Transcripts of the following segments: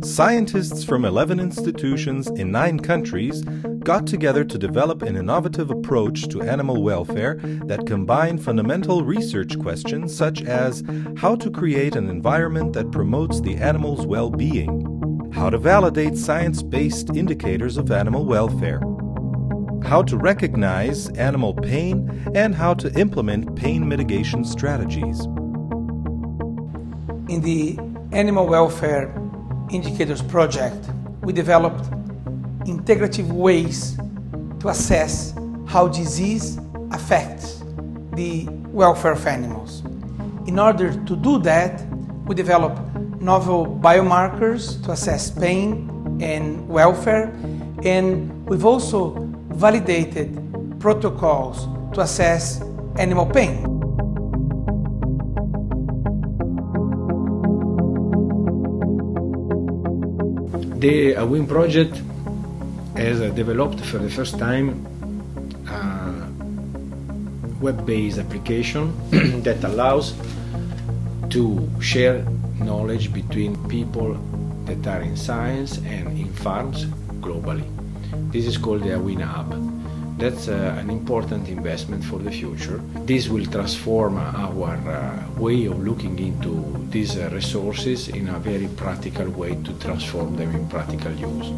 Scientists from 11 institutions in 9 countries got together to develop an innovative approach to animal welfare that combined fundamental research questions such as how to create an environment that promotes the animal's well-being, how to validate science-based indicators of animal welfare, how to recognize animal pain, and how to implement pain mitigation strategies. In the Animal Welfare Indicators project, we developed integrative ways to assess how disease affects the welfare of animals. In order to do that, we developed novel biomarkers to assess pain and welfare, and we've also validated protocols to assess animal pain. The AWIN project has developed for the first time a web-based application that allows to share knowledge between people that are in science and in farms globally. This is called the AWIN Hub. That's an important investment for the future. This will transform our way of looking into these resources in a very practical way to transform them in practical use.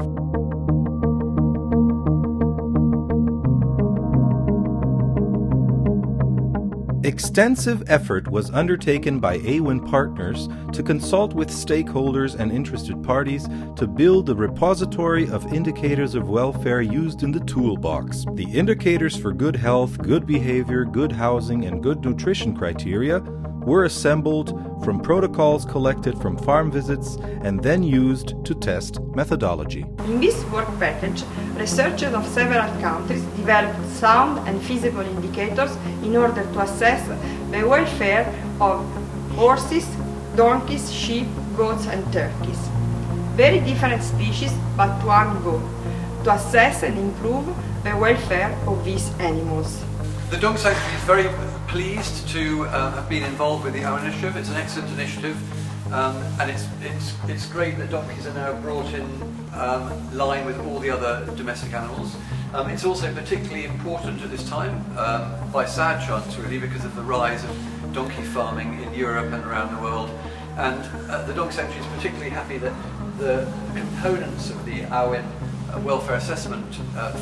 Extensive effort was undertaken by AWIN partners to consult with stakeholders and interested parties to build a repository of indicators of welfare used in the toolbox. The indicators for good health, good behavior, good housing, and good nutrition criteria were assembled from protocols collected from farm visits and then used to test methodology. In this work package, researchers of several countries developed sound and feasible indicators in order to assess the welfare of horses, donkeys, sheep, goats and turkeys. Very different species, but one goal: to assess and improve the welfare of these animals. The Dog Sanctuary is very pleased to have been involved with the AWIN initiative. It's an excellent initiative, and it's great that donkeys are now brought in line with all the other domestic animals. It's also particularly important at this time, by sad chance really, because of the rise of donkey farming in Europe and around the world. And the Dog Sanctuary is particularly happy that the components of the AWIN welfare assessment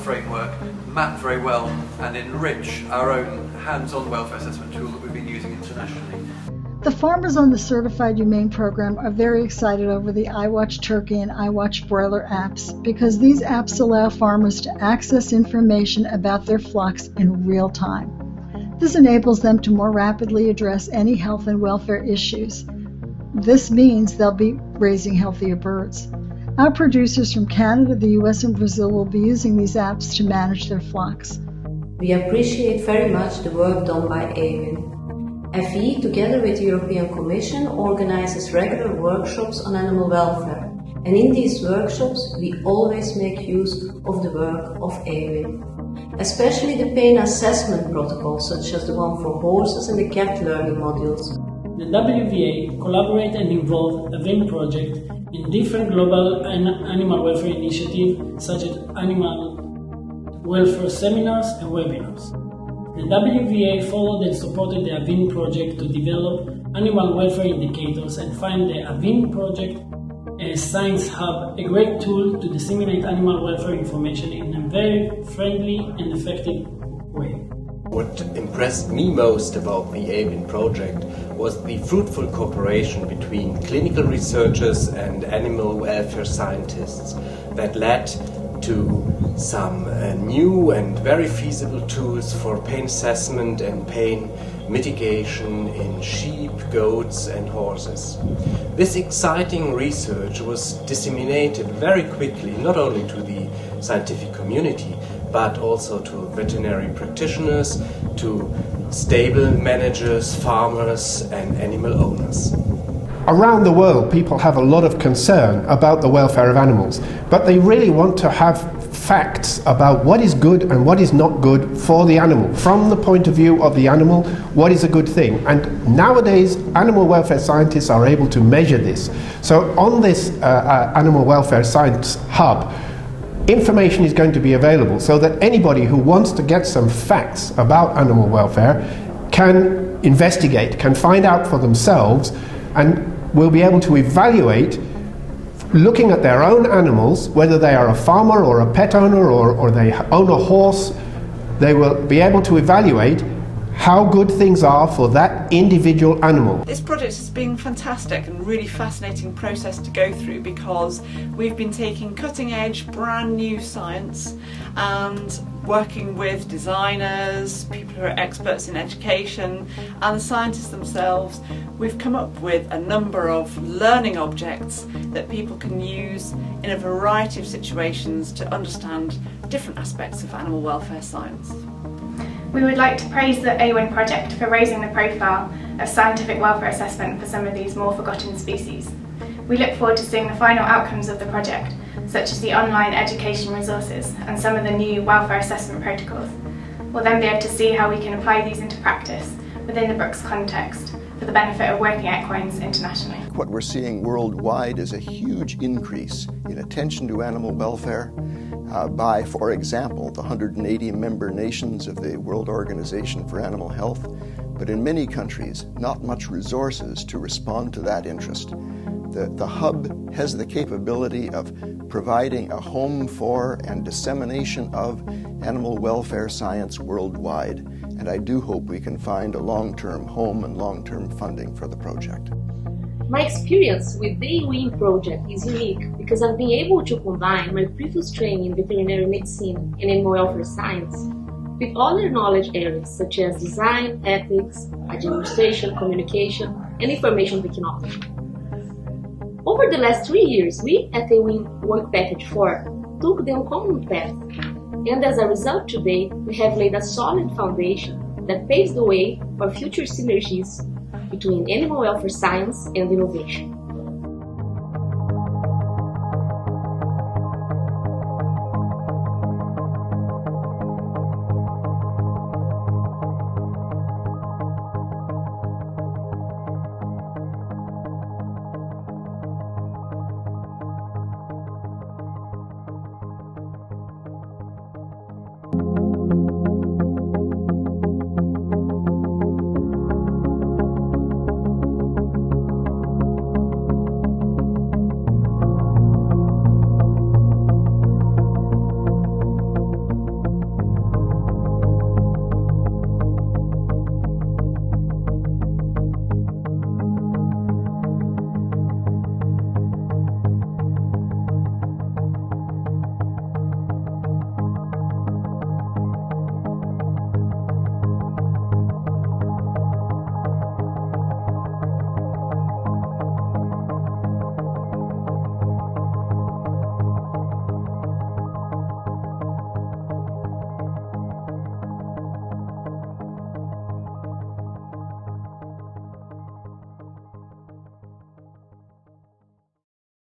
framework map very well and enrich our own hands-on welfare assessment tool that we've been using internationally. The farmers on the Certified Humane program are very excited over the iWatch Turkey and iWatch Broiler apps because these apps allow farmers to access information about their flocks in real time. This enables them to more rapidly address any health and welfare issues. This means they'll be raising healthier birds. Our producers from Canada, the US, and Brazil will be using these apps to manage their flocks. We appreciate very much the work done by AWIN. FE, together with the European Commission, organizes regular workshops on animal welfare. And in these workshops, we always make use of the work of AWIN. Especially the pain assessment protocols, such as the one for horses and the cat learning modules. The WVA collaborate and involve a AWIN project in different global animal welfare initiatives such as animal welfare seminars and webinars. The WVA followed and supported the AWIN project to develop animal welfare indicators and find the AWIN project Science Hub a great tool to disseminate animal welfare information in a very friendly and effective way. What impressed me most about the AWIN project was the fruitful cooperation between clinical researchers and animal welfare scientists that led to some new and very feasible tools for pain assessment and pain mitigation in sheep, goats and horses. This exciting research was disseminated very quickly, not only to the scientific community, but also to veterinary practitioners, to stable managers, farmers and animal owners. Around the world, people have a lot of concern about the welfare of animals, but they really want to have facts about what is good and what is not good for the animal. From the point of view of the animal, what is a good thing? And nowadays, animal welfare scientists are able to measure this. So on this animal welfare science hub, information is going to be available so that anybody who wants to get some facts about animal welfare can investigate, can find out for themselves, and will be able to evaluate, looking at their own animals, whether they are a farmer or a pet owner or they own a horse, they will be able to evaluate how good things are for that individual animal. This project has been fantastic and really fascinating process to go through, because we've been taking cutting edge, brand new science and working with designers, people who are experts in education and the scientists themselves. We've come up with a number of learning objects that people can use in a variety of situations to understand different aspects of animal welfare science. We would like to praise the AWIN project for raising the profile of scientific welfare assessment for some of these more forgotten species. We look forward to seeing the final outcomes of the project, such as the online education resources and some of the new welfare assessment protocols. We'll then be able to see how we can apply these into practice within the Bruxelles context for the benefit of working equines internationally. What we're seeing worldwide is a huge increase in attention to animal welfare by, for example, the 180 member nations of the World Organization for Animal Health, but in many countries, not much resources to respond to that interest. The hub has the capability of providing a home for and dissemination of animal welfare science worldwide, and I do hope we can find a long-term home and long-term funding for the project. My experience with the AWIN project is unique because I've been able to combine my previous training in veterinary medicine and animal welfare science with other knowledge areas such as design, ethics, administration, communication, and information technology. Over the last 3 years, we at AWIN Work Package 4 took the uncommon path, and as a result today, we have laid a solid foundation that paves the way for future synergies between animal welfare science and innovation.